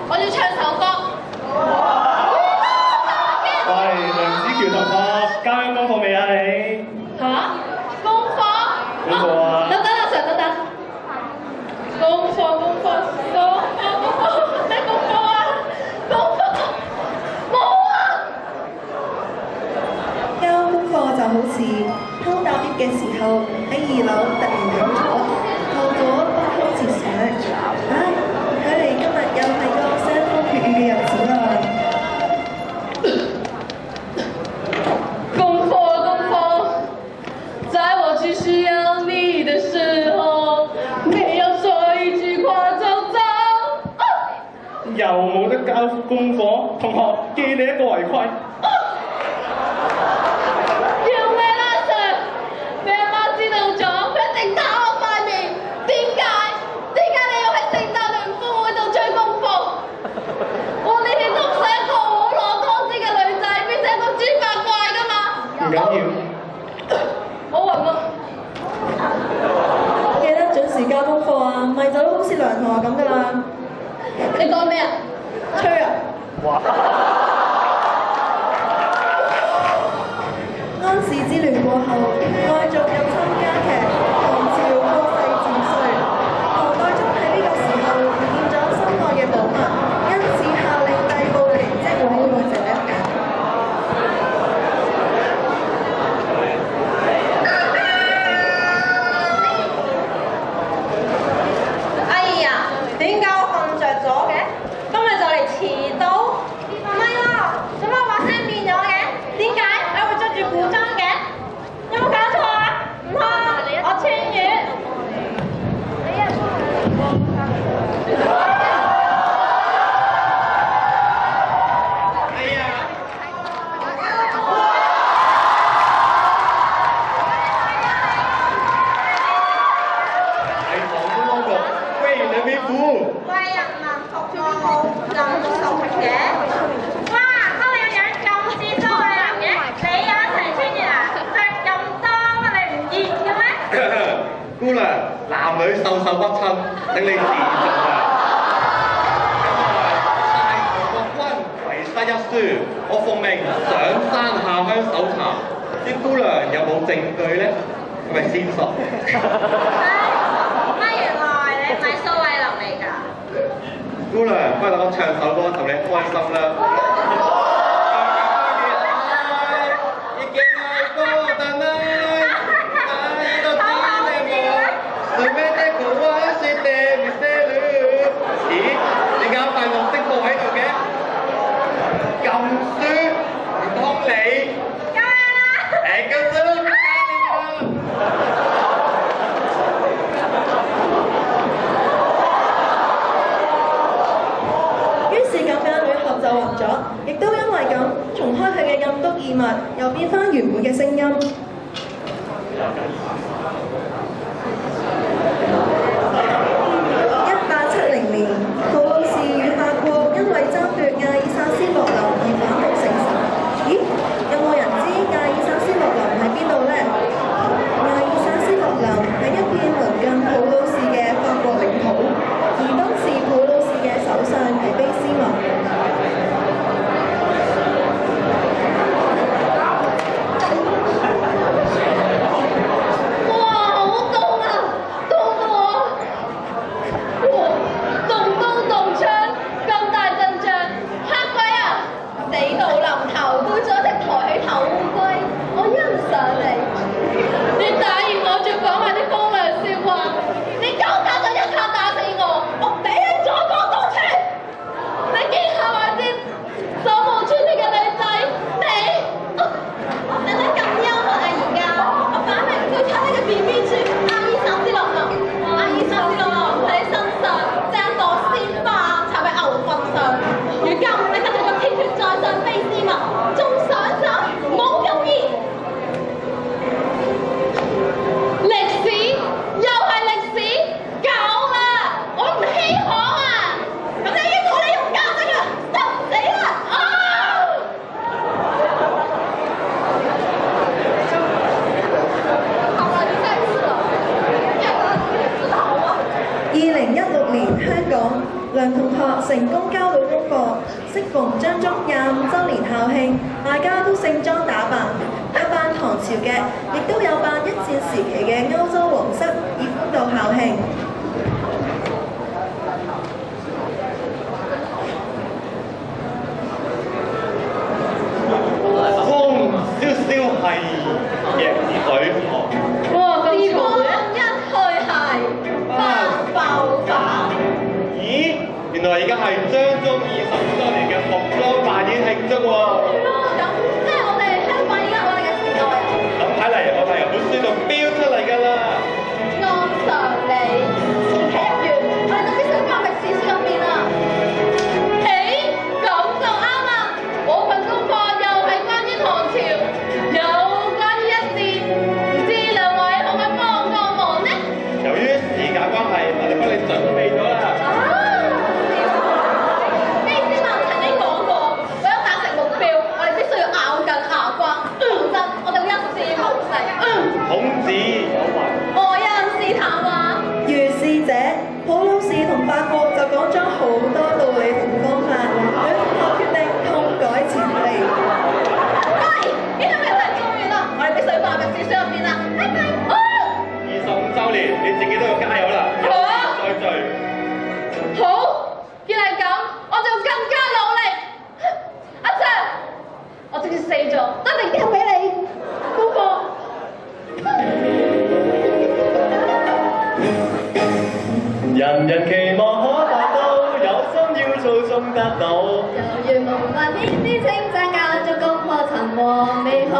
我要唱首歌。喂，梁子喬同學，交緊功課未啊你？嚇？功課？功課啊！等等阿 Sir，等等。功課，咩功課啊？功課冇啊！交功課就好似偷搭 lift 嘅時候喺2樓突然飲咗，後果不堪設想。唉，睇嚟今日又係個腥風血雨嘅日子啦。功課，在我最需要你的時候，沒有說一句話就走。又冇得交功課，同學記你一個違規。要咩啦 Sir？俾阿媽知道咗，佢一定打我塊面。點解你要喺聖誕聯歡會度追功課？你哋都唔想一個好攞光鮮嘅女仔變成一個豬八怪㗎嘛？唔緊要。我暈啊！記得準時交功課啊，咪就好似梁同學咁噶啦。你講咩啊？吹啊！安史之亂過後，外族入侵加劇，唐朝國勢漸衰。唐代宗喺呢個時候唔見咗心愛嘅寶物，因此下令逮捕離職會換成一人。哎呀，點解我瞓着咗嘅？今日就嚟遲到。唔係喎，做乜把聲變咗嘅？點解你會着住古裝嘅？有冇搞錯啊？唔通我穿越？係房東嗰個，喂，你邊副？為人民服務好，就唔熟嘅。哇，乜你個樣咁似蘇慧倫嘅？你又一齊穿越啊？着咁多乜你唔熱嘅咩？姑娘，男女授受不親，請你自重啊！大唐國君遺失一書，我奉命上山下鄉搜查，啲姑娘有冇證據咧？係咪線索？乜原來你唔係蘇慧倫嚟㗎？姑娘，不如我唱首歌氹你開心啦！咦？點解塊綠色布喺度嘅？咁酸，唔通你？咁樣啦！誒，咁酸都唔加你啦！於是咁樣女俠就暈咗，亦都因為咁，重開佢嘅任督二脈，又變翻原本嘅聲音。1870年，普魯士與法國因為爭奪亞爾薩斯洛林而反目成仇。咦？有冇人知亞爾薩斯洛林喺邊度呢？亞爾薩斯洛林係一片鄰近普魯士嘅法國領土，而當時普魯士嘅首相係卑斯麥。你夠膽就一下打死我！我俾你再講多次！你見成功交到功課。適逢將中25週年校慶，大家都盛裝打扮，有扮唐朝嘅，亦都有扮一戰時期嘅歐洲皇室，以歡度校慶。燒燒係椰子水，哇，咁嘈嘅！一去係爆發。咦？原來而家係張中25週年嘅服裝扮演慶祝喎。係咯，咁即係我哋香港而家我哋嘅時代啊。咁睇嚟我哋由本書度標出嚟㗎啦。按常理，前期入完，我哋就必須翻歷史書入面啊。誒，咁就啱啦！我份功課又係關於唐朝，又關於一戰，唔知兩位可唔可以幫我個忙呢？由於時間關係，我哋幫你準備咗啦。基斯曼曾經講過，為咗達成目標，我哋必須要咬緊牙關，否則我哋會一事無成。孔子有云：愛因斯坦話。如是者，普魯士同法國就講咗好多道理同方法，兩國決定痛改前非。喂，呢度嘅真係做完啦，我哋必須翻歷史書入面啦。拜拜。 25週年，你自己都要加油啦！有再聚。好，既係咁，我就更加努力。阿 Sir，我即使死咗，都一定交俾你功課。人人期望可達到，有心要做終得到。猶如夢幻天之稱讚，教足功課曾和美好。